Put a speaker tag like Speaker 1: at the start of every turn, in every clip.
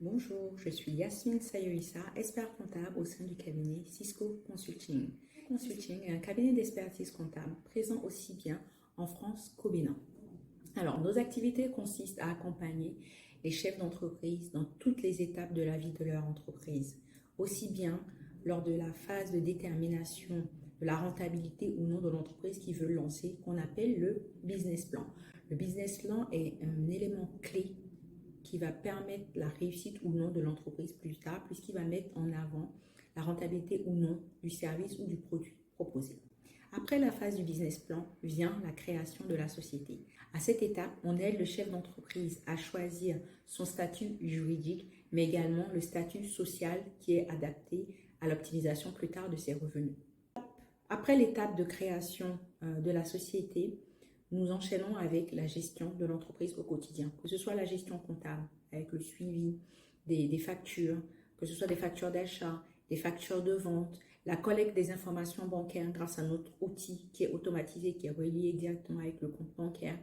Speaker 1: Bonjour, je suis Yasmine Sayoïssa, expert comptable au sein du cabinet Cisco Consulting. Consulting est un cabinet d'expertise comptable présent aussi bien en France qu'au Bénin. Alors, nos activités consistent à accompagner les chefs d'entreprise dans toutes les étapes de la vie de leur entreprise, aussi bien lors de la phase de détermination de la rentabilité ou non de l'entreprise qu'ils veulent lancer, qu'on appelle le business plan. Le business plan est un élément clé qui va permettre la réussite ou non de l'entreprise plus tard, puisqu'il va mettre en avant la rentabilité ou non du service ou du produit proposé. Après la phase du business plan vient la création de la société. À cette étape, on aide le chef d'entreprise à choisir son statut juridique, mais également le statut social qui est adapté à l'optimisation plus tard de ses revenus. Après l'étape de création de la société, nous enchaînons avec la gestion de l'entreprise au quotidien, que ce soit la gestion comptable, avec le suivi des factures, que ce soit des factures d'achat, des factures de vente, la collecte des informations bancaires grâce à notre outil qui est automatisé, qui est relié directement avec le compte bancaire,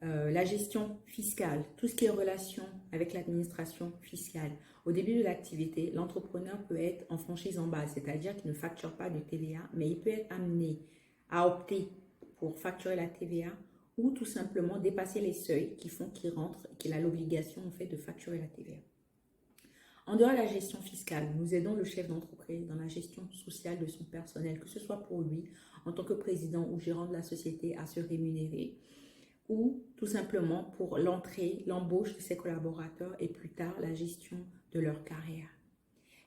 Speaker 1: la gestion fiscale, tout ce qui est relation avec l'administration fiscale. Au début de l'activité, l'entrepreneur peut être en franchise en base, c'est-à-dire qu'il ne facture pas de TVA, mais il peut être amené à opter pour facturer la TVA ou tout simplement dépasser les seuils qui font qu'il rentre et qu'il a l'obligation en fait de facturer la TVA. En dehors de la gestion fiscale, nous aidons le chef d'entreprise dans la gestion sociale de son personnel, que ce soit pour lui en tant que président ou gérant de la société à se rémunérer, ou tout simplement pour l'entrée, l'embauche de ses collaborateurs et plus tard la gestion de leur carrière.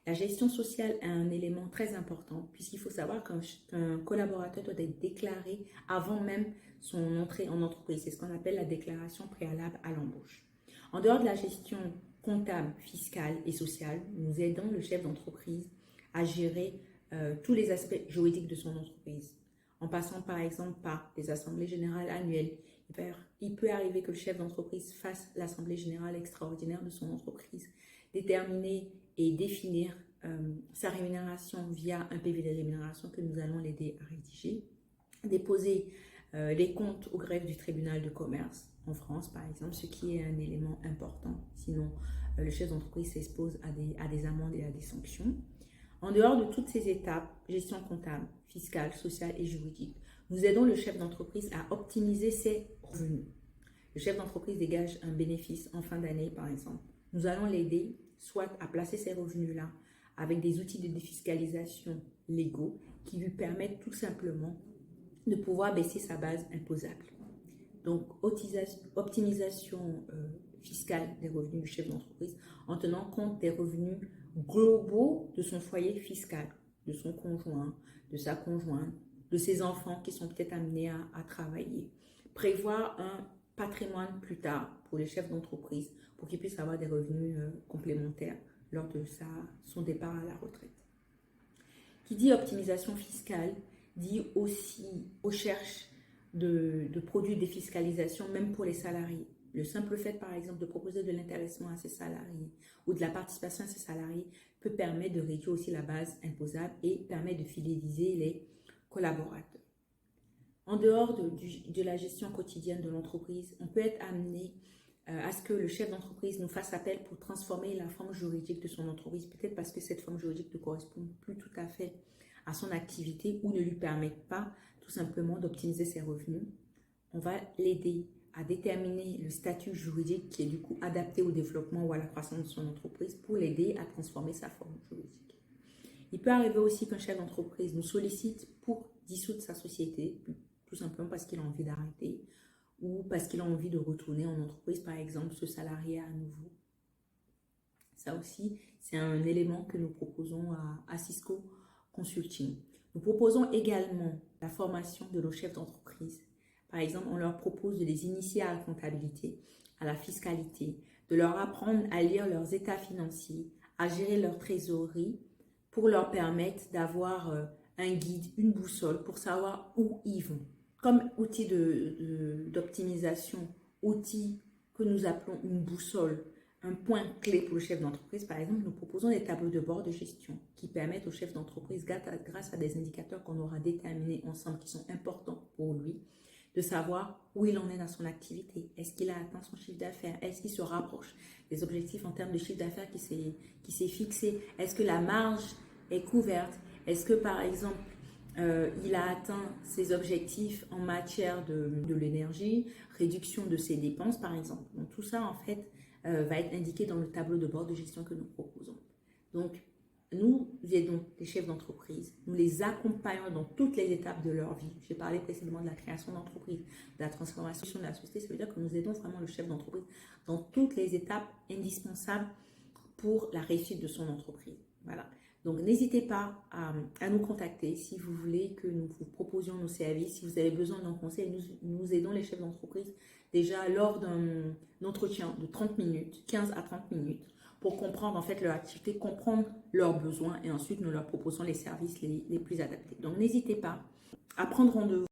Speaker 1: La gestion sociale est un élément très important puisqu'il faut savoir qu'un collaborateur doit être déclaré avant même son entrée en entreprise. C'est ce qu'on appelle la déclaration préalable à l'embauche. En dehors de la gestion comptable, fiscale et sociale, nous aidons le chef d'entreprise à gérer tous les aspects juridiques de son entreprise. En passant par exemple par des assemblées générales annuelles, il peut arriver que le chef d'entreprise fasse l'assemblée générale extraordinaire de son entreprise, déterminer et définir sa rémunération via un PV de rémunération que nous allons l'aider à rédiger, déposer les comptes au greffe du tribunal de commerce en France par exemple, ce qui est un élément important, sinon le chef d'entreprise s'expose à des amendes et à des sanctions. En dehors de toutes ces étapes, gestion comptable, fiscale, sociale et juridique, nous aidons le chef d'entreprise à optimiser ses revenus. Le chef d'entreprise dégage un bénéfice en fin d'année, par exemple. Nous allons l'aider soit à placer ces revenus-là avec des outils de défiscalisation légaux qui lui permettent tout simplement de pouvoir baisser sa base imposable. Donc, optimisation fiscale des revenus du chef d'entreprise en tenant compte des revenus globaux de son foyer fiscal, de son conjoint, de sa conjointe, de ses enfants qui sont peut-être amenés à travailler. Prévoir un patrimoine plus tard pour les chefs d'entreprise pour qu'ils puissent avoir des revenus complémentaires lors de son départ à la retraite. Qui dit optimisation fiscale dit aussi recherche de produits de défiscalisation même pour les salariés. Le simple fait, par exemple, de proposer de l'intéressement à ses salariés ou de la participation à ses salariés peut permettre de réduire aussi la base imposable et permettre de fidéliser les collaborateurs. En dehors de la gestion quotidienne de l'entreprise, on peut être amené à ce que le chef d'entreprise nous fasse appel pour transformer la forme juridique de son entreprise, peut-être parce que cette forme juridique ne correspond plus tout à fait à son activité ou ne lui permet pas tout simplement d'optimiser ses revenus. On va l'aider à déterminer le statut juridique qui est du coup adapté au développement ou à la croissance de son entreprise pour l'aider à transformer sa forme juridique. Il peut arriver aussi qu'un chef d'entreprise nous sollicite pour dissoudre sa société, tout simplement parce qu'il a envie d'arrêter ou parce qu'il a envie de retourner en entreprise, par exemple, se salarier à nouveau. Ça aussi, c'est un élément que nous proposons à Cisco Consulting. Nous proposons également la formation de nos chefs d'entreprise. Par exemple, on leur propose de les initier à la comptabilité, à la fiscalité, de leur apprendre à lire leurs états financiers, à gérer leur trésorerie pour leur permettre d'avoir un guide, une boussole pour savoir où ils vont. Comme outil d'optimisation, outil que nous appelons une boussole, un point clé pour le chef d'entreprise, par exemple, nous proposons des tableaux de bord de gestion qui permettent au chef d'entreprise, grâce à des indicateurs qu'on aura déterminés ensemble qui sont importants pour lui, de savoir où il en est dans son activité. Est-ce qu'il a atteint son chiffre d'affaires? Est-ce qu'il se rapproche des objectifs en termes de chiffre d'affaires qui s'est fixé? Est-ce que la marge est couverte? Est-ce que, par exemple, il a atteint ses objectifs en matière de l'énergie, réduction de ses dépenses, par exemple? Donc, tout ça, en fait, va être indiqué dans le tableau de bord de gestion que nous proposons. Donc, nous aidons les chefs d'entreprise, nous les accompagnons dans toutes les étapes de leur vie. J'ai parlé précédemment de la création d'entreprise, de la transformation de la société. Ça veut dire que nous aidons vraiment le chef d'entreprise dans toutes les étapes indispensables pour la réussite de son entreprise. Voilà. Donc, n'hésitez pas à nous contacter si vous voulez que nous vous proposions nos services, si vous avez besoin d'un conseil. Nous aidons les chefs d'entreprise déjà lors d'un entretien de 30 minutes, 15 à 30 minutes, pour comprendre en fait leur activité, comprendre leurs besoins et ensuite nous leur proposons les services les plus adaptés. Donc, n'hésitez pas à prendre rendez-vous